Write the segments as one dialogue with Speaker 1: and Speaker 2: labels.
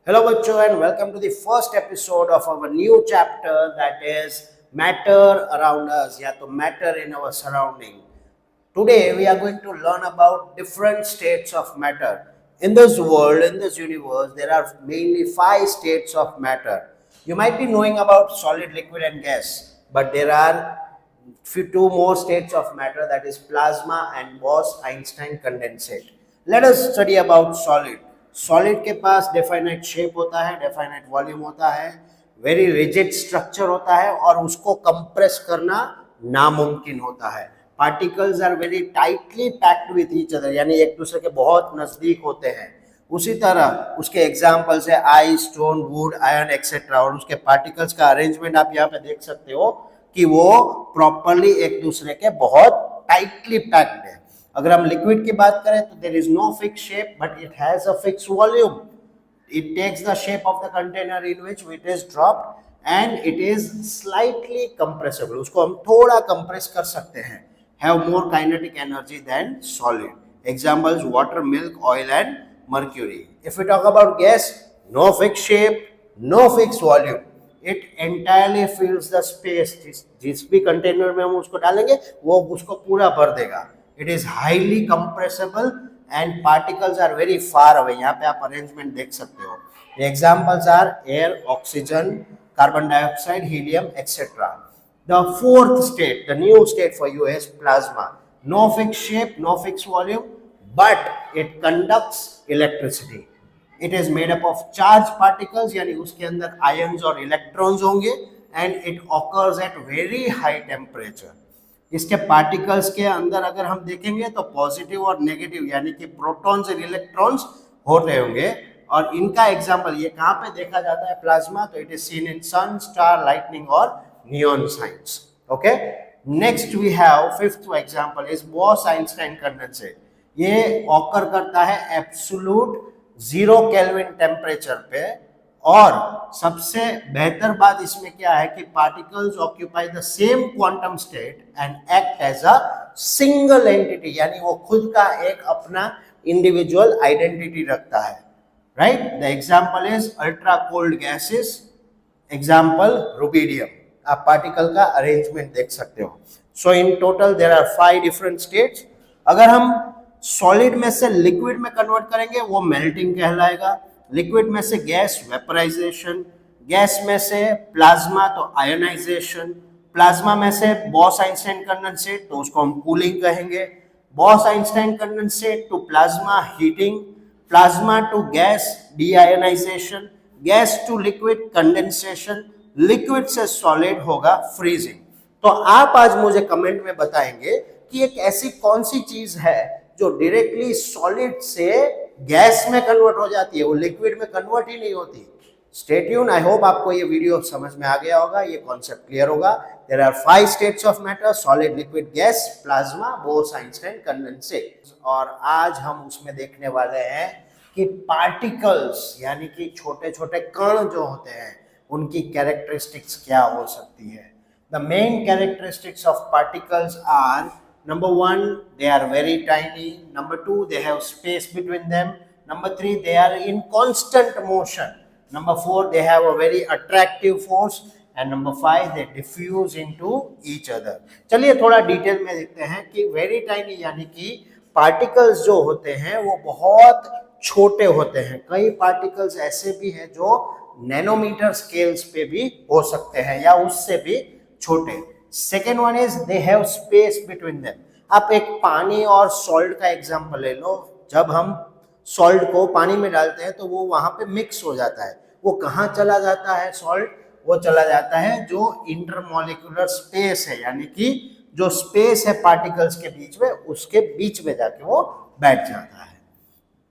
Speaker 1: Hello, Bacho, and welcome to the first episode of our new chapter that is Matter Around Us, या तो Matter in our surrounding. Today, we are going to learn about different states of matter. In this world, in this universe, there are mainly 5 states of matter. You might be knowing about solid, liquid, and gas, but there are two more states of matter, that is plasma and Bose-Einstein condensate. Let us study about solid. Solid के पास डेफाइनाइट shape होता है, डेफाइनाइट volume होता है, very rigid structure होता है और उसको compress करना नामुमकिन होता है. Particles are very tightly packed with each other, यानी एक दूसरे के बहुत नजदीक होते हैं. उसी तरह उसके एग्जाम्पल्स है ice, stone, would, iron etcetera. और उसके पार्टिकल्स का अरेंजमेंट आप यहाँ पे देख सकते हो कि वो प्रॉपरली एक दूसरे के बहुत टाइटली पैक्ड है. अगर हम लिक्विड की बात करें तो there is no fix shape but it has a fix volume. It takes the shape of the container in which it is dropped and it is slightly compressible. उसको हम थोड़ा कंप्रेस कर सकते हैं. Have more kinetic energy than solid. Examples water, milk, oil and mercury. If we talk about gas, no fix shape, no fix volume. It entirely fills the space. जिस भी container में हम उसको डालेंगे वो उसको पूरा भर देगा. It is highly compressible and particles are very far away. यहाँ पे आप अरेंजमेंट देख सकते हो. The examples are air, oxygen, carbon dioxide, helium, etc. The fourth state, the new state for you is plasma. No fixed shape, no fixed volume, but it conducts electricity. It is made up of charged particles, यानी उसके अंदर ions और electrons होंगे and it occurs at very high temperature. इसके particles के अंदर अगर हम देखेंगे तो पॉजिटिव और नेगेटिव यानी कि प्रोटॉन्स और इलेक्ट्रॉन्स होते होंगे. और इनका एग्जांपल ये कहाँ पे देखा जाता है प्लाज्मा, तो it is seen in sun, star, lightning और neon signs. Okay, next we have fifth example is Bose Einstein condensate. ये ऑकर करता है एब्सोल्यूट 0 केल्विन टेम्परेचर पे. और सबसे बेहतर बात इसमें क्या है कि particles occupy the same quantum state and act as a single entity, यानी वो खुद का एक अपना इंडिविजुअल आइडेंटिटी रखता है. Right, the example is ultra cold gases, example rubidium. आप पार्टिकल का अरेंजमेंट देख सकते हो. So in total there are 5 different states. अगर हम सॉलिड में से लिक्विड में कन्वर्ट करेंगे वो मेल्टिंग कहलाएगा. लिक्विड में से गैस वेपराइजेशन, गैस में से प्लाज्मा तो आयोनाइजेशन, प्लाज्मा में से बॉस-आइंस्टाइन कंडेंसेट तो उसको हम कूलिंग कहेंगे. Bose Einstein condensate to plasma heating, plasma to gas deionization, gas to liquid condensation, liquid से सॉलिड होगा फ्रीजिंग. तो आप आज मुझे कमेंट में बताएंगे कि एक ऐसी कौन सी चीज है जो डायरेक्टली सॉलिड से गैस में कन्वर्ट हो जाती है, वो लिक्विड में कन्वर्ट ही नहीं होती. Stay tune. आई होप आपको ये वीडियो समझ में आ गया होगा, ये कॉन्सेप्ट क्लियर होगा. There are 5 states of matter, solid, liquid, gas, plasma, Bose Einstein condensate. और आज हम उसमें देखने वाले हैं कि पार्टिकल्स यानी कि छोटे छोटे कण जो होते हैं उनकी कैरेक्टरिस्टिक्स क्या हो सकती है. The main characteristics of particles are: Number 1, they are very tiny. Number 2, they have space between them. Number 3, they are in constant motion. Number 4, they have a very attractive force. And number 5, they diffuse into each other. चलिए थोड़ा detail में देखते हैं कि very tiny यानी कि particles जो होते हैं वो बहुत छोटे होते हैं. कई पार्टिकल्स ऐसे भी हैं जो नैनोमीटर स्केल्स पे भी हो सकते हैं या उससे भी छोटे. Second one is they have space between them. आप एक पानी और सॉल्ट का एग्जांपल ले लो. जब हम सॉल्ट को पानी में डालते हैं तो वो वहां पे मिक्स हो जाता है. वो कहाँ चला जाता है सॉल्ट? वो चला जाता है जो इंटरमॉलिक्यूलर स्पेस है, यानी कि जो स्पेस है पार्टिकल्स के बीच में, उसके बीच में जाके वो बैठ जाता है.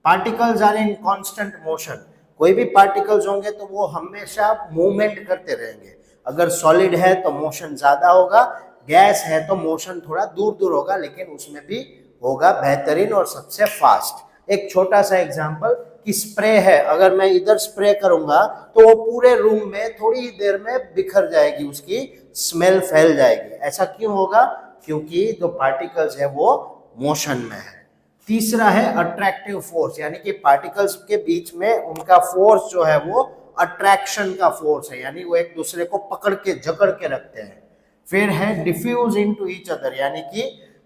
Speaker 1: Particles are in constant motion. कोई भी पार्टिकल्स होंगे तो वो हमेशा मूवमेंट करते रहेंगे. अगर सॉलिड है तो मोशन ज्यादा होगा, गैस है तो मोशन थोड़ा दूर दूर होगा, लेकिन उसमें भी होगा बेहतरीन और सबसे फास्ट. एक छोटा सा एग्जांपल कि स्प्रे है, अगर मैं इधर स्प्रे करूंगा तो वो पूरे रूम में थोड़ी ही देर में बिखर जाएगी, उसकी स्मेल फैल जाएगी. ऐसा क्यों होगा? क्योंकि जो पार्टिकल्स है वो मोशन में है. तीसरा है अट्रैक्टिव फोर्स, यानी कि पार्टिकल्स के बीच में उनका फोर्स जो है वो अट्रैक्शन का फोर्स है, यानी वो एक दूसरे को पकड़ के जकड़ के रखते हैं। फिर है डिफ्यूज इनटू ईच अदर, यानी कि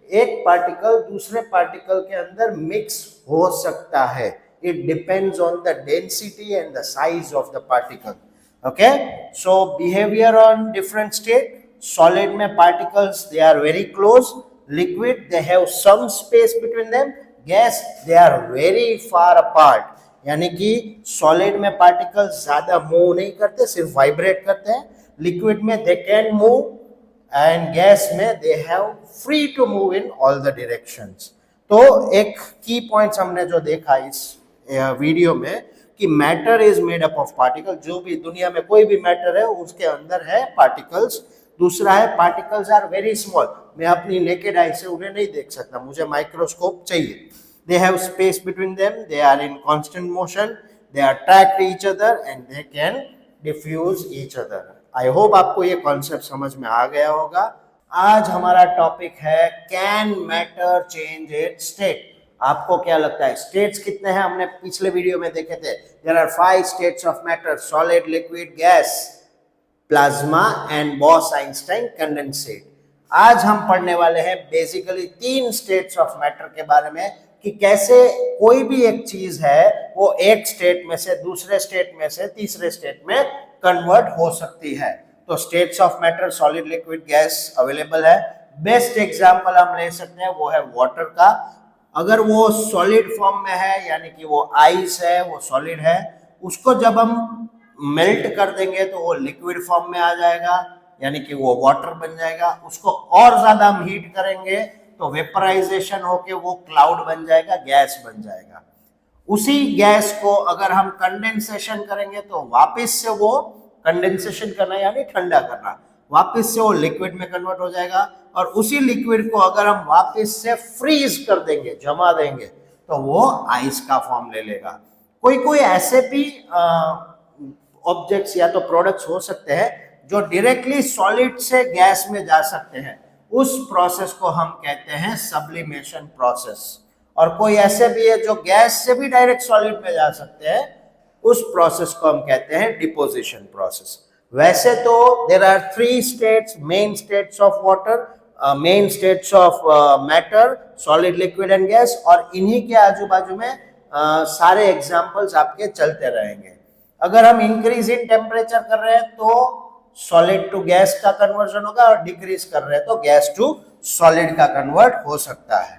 Speaker 1: एक पार्टिकल दूसरे पार्टिकल के अंदर मिक्स हो सकता है। It depends on the density and the size of the particle. Okay, so behaviour on different state. Solid में particles they are very close, liquid they have some space between them, gas they are very far apart, यानी कि solid में particles ज्यादा move नहीं करते, सिर्फ vibrate करते हैं। लिक्विड में they can move and gas में they have free to move in all the directions. तो एक की पॉइंट्स हमने जो देखा इस वीडियो में कि matter is made up of particle, जो भी दुनिया में कोई भी मैटर है उसके अंदर है पार्टिकल्स। दूसरा है पार्टिकल्स आर वेरी स्मॉल, मैं अपनी नेकेड आई से उन्हें नहीं देख सकता, मुझे माइक्रोस्कोप चाहिए। They have space between them, they are in constant motion, they attract each other and they can diffuse each other. I hope आपको ये कॉन्सेप्ट समझ में आ गया होगा। आज हमारा टॉपिक है can matter change it's state. आपको क्या लगता है स्टेट्स कितने हैं? हमने पिछले वीडियो में देखे थे, there are 5 states of matter, solid, liquid, gas, plasma and Bose Einstein condensate. आज हम पढ़ने वाले हैं बेसिकली 3 स्टेट्स ऑफ मैटर के बारे में कि कैसे कोई भी एक चीज है वो एक स्टेट में से दूसरे स्टेट में से तीसरे स्टेट में कन्वर्ट हो सकती है। तो states of matter solid, liquid, gas available है। बेस्ट एग्जांपल हम ले सकते हैं वो है वाटर का। अगर वो सॉलिड फॉर्म में है, यानी कि वो आइस है, वो सॉलिड है, उसको जब हम मेल्ट कर देंगे तो वो लिक्विड फॉर्म में आ जाएगा, यानी कि वो वाटर बन जाएगा। उसको और ज्यादा हम हीट करेंगे तो वेपराइजेशन होके वो क्लाउड बन जाएगा, गैस बन जाएगा। उसी गैस को अगर हम कंडेंसेशन करेंगे तो वापस से वो कंडेंसेशन करना यानी ठंडा करना, वापस से वो लिक्विड में कन्वर्ट हो जाएगा। और उसी लिक्विड को अगर हम वापस से फ्रीज कर देंगे, जमा देंगे, तो वो आइस का फॉर्म ले लेगा। कोई कोई ऐसे भी ऑब्जेक्ट्स या तो प्रोडक्ट्स हो सकते हैं जो डायरेक्टली सॉलिड से गैस में जा सकते हैं, उस प्रोसेस को हम कहते हैं सब्लिमेशन प्रोसेस। और कोई ऐसे भी है जो गैस से भी डायरेक्ट सॉलिड में जा सकते हैं, उस प्रोसेस को हम कहते हैं डिपोजिशन प्रोसेस। वैसे तो there are 3 states, main states of water, main states of matter, solid, liquid and gas, और इन्हीं के आजू बाजू में सारे एग्जाम्पल्स आपके चलते रहेंगे। अगर हम इंक्रीज इन टेम्परेचर कर रहे हैं तो सॉलिड टू गैस का कन्वर्जन होगा, और डिक्रीज कर रहे हैं तो गैस टू सॉलिड का कन्वर्ट हो सकता है।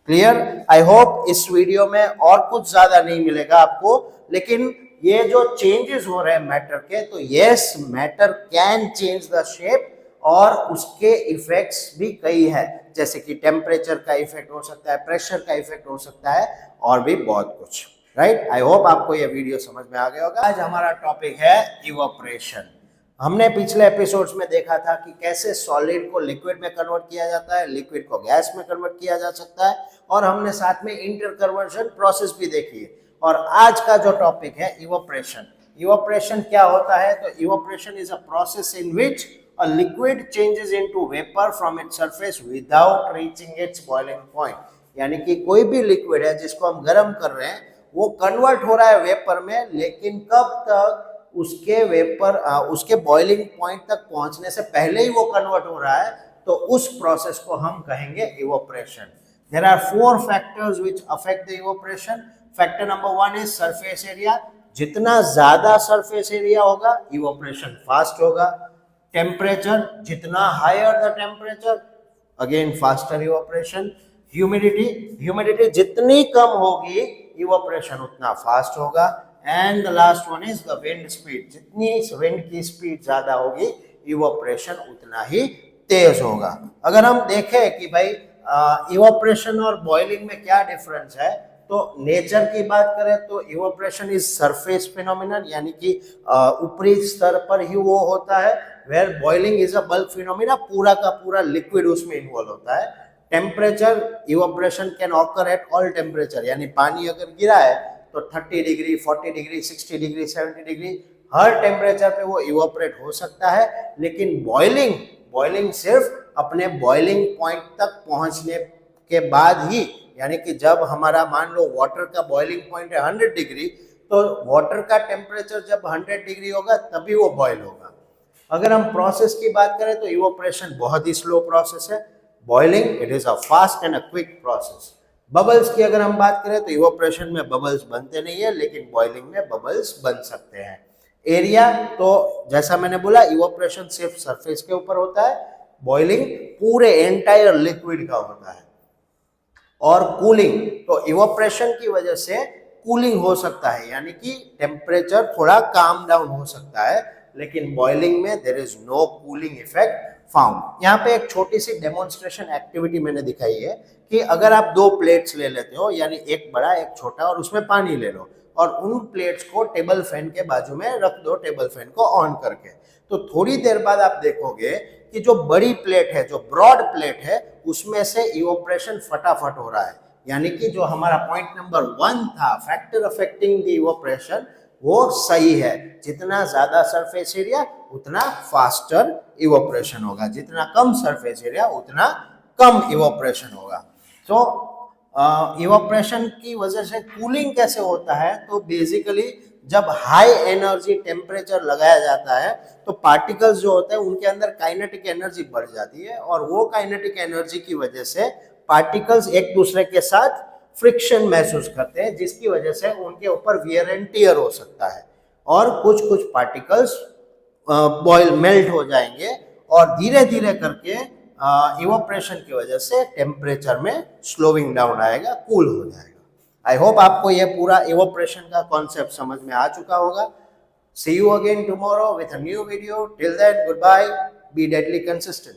Speaker 1: क्लियर? आई होप इस वीडियो में और कुछ ज्यादा नहीं मिलेगा आपको, लेकिन ये जो चेंजेस हो रहे हैं मैटर के, तो yes matter can change the shape, और उसके इफेक्ट्स भी कई है, जैसे कि टेम्परेचर का इफेक्ट हो सकता है, प्रेशर का इफेक्ट हो सकता है, और भी बहुत कुछ। राइट? आई होप आपको ये वीडियो समझ में आ गया होगा। आज हमारा टॉपिक है इवोपरेशन। हमने पिछले एपिसोड्स में देखा था कि कैसे सॉलिड को लिक्विड में कन्वर्ट किया जाता है, लिक्विड को गैस में कन्वर्ट किया जा सकता है, और हमने साथ में इंटर कन्वर्जन प्रोसेस भी देखी है। और आज का जो टॉपिक है इवोपरेशन। इवोपरेशन क्या होता है? तो evaporation is a process in which a liquid changes into vapor from its surface without reaching its boiling point। यानी कि कोई भी लिक्विड है जिसको हम गर्म कर रहे हैं, वो कन्वर्ट हो रहा है वेपर में, लेकिन कब तक? उसके वेपर उसके बॉइलिंग पॉइंट तक पहुंचने से पहले ही वो कन्वर्ट हो रहा है, तो उस प्रोसेस को हम कहेंगे evaporation. There are 4 factors which affect the evaporation. Factor number 1 is surface area. जितना ज्यादा सरफेस एरिया होगा, इवोपरेशन फास्ट होगा। टेम्परेचर, जितना higher the temperature, again faster evaporation. Humidity, humidity जितनी कम होगी, इवोपरेशन उतना फास्ट होगा। And the last one is the wind speed. जितनी विंड की स्पीड ज्यादा होगी, इवोपरेशन उतना ही तेज होगा। अगर हम देखें कि भाई इवोपरेशन और बॉइलिंग में क्या डिफरेंस है, तो नेचर की बात करें तो इवोपरेशन इज सरफेस फिनोमिनन, यानी कि ऊपरी स्तर पर ही वो होता है। Where boiling is a bulk phenomena, पूरा का पूरा लिक्विड उसमें इन्वॉल्व होता है। Temperature, evaporation can occur at all temperature, यानी पानी अगर गिरा है तो 30 डिग्री, 40 डिग्री, 60 डिग्री, 70 डिग्री, हर टेम्परेचर पे वो इवोपरेट हो सकता है। लेकिन बॉइलिंग सिर्फ अपने बॉइलिंग पॉइंट तक पहुंचने के बाद ही यानी कि जब हमारा मान लो वाटर का बॉइलिंग पॉइंट है 100 डिग्री, तो वाटर का टेम्परेचर जब 100 डिग्री होगा तभी वो बॉयल होगा। अगर हम प्रोसेस की बात करें तो इवोपरेशन बहुत ही स्लो प्रोसेस है, boiling it is a fast and a quick process. Bubbles की अगर हम बात करें तो इवोपरेशन में बबल्स बनते नहीं है, लेकिन बॉइलिंग में बबल्स बन सकते हैं। एरिया तो जैसा मैंने बोला, इवोपरेशन सिर्फ सरफेस के ऊपर होता है, बॉइलिंग पूरे एंटायर लिक्विड का होता है। और कूलिंग तो इवोपरेशन की वजह से कूलिंग हो सकता है, यानी कि टेम्परेचर थोड़ा काम डाउन हो सकता है, लेकिन बॉइलिंग में there is no cooling effect found. यहाँ पे एक छोटी सी डेमोन्स्ट्रेशन एक्टिविटी मैंने दिखाई है कि अगर आप दो प्लेट्स ले लेते हो, यानी एक बड़ा एक छोटा, और उसमें पानी ले लो और उन प्लेट्स को टेबल फैन के बाजू में रख दो, टेबल फैन को ऑन करके, तो थोड़ी देर बाद आप देखोगे कि जो बड़ी प्लेट है, जो ब्रॉड प्लेट है, उसमें से इवोपरेशन फटाफट हो रहा है। यानी कि जो हमारा पॉइंट नंबर 1 था, फैक्टर अफेक्टिंग द इवोपरेशन, वो सही है। जितना ज्यादा सरफेस एरिया उतना फास्टर इवोपरेशन होगा, जितना कम सरफेस एरिया उतना कम इवोपरेशन होगा। तो इवोपरेशन की वजह से कूलिंग कैसे होता है, तो बेसिकली जब हाई एनर्जी टेम्परेचर लगाया जाता है तो पार्टिकल्स जो होते हैं उनके अंदर काइनेटिक एनर्जी बढ़ जाती है, और वो काइनेटिक एनर्जी की वजह से पार्टिकल्स एक दूसरे के साथ फ्रिक्शन महसूस करते हैं, जिसकी वजह से उनके ऊपर वियर एंड टियर हो सकता है, और कुछ कुछ पार्टिकल्स बॉयल मेल्ट हो जाएंगे, और धीरे धीरे करके इवोपरेशन की वजह से टेम्परेचर में स्लोइंग डाउन आएगा, कूल हो जाएगा। आई होप आपको ये पूरा इवोपरेशन का कॉन्सेप्ट समझ में आ चुका होगा। See you again tomorrow with a new video. Till then, good bye, be deadly consistent.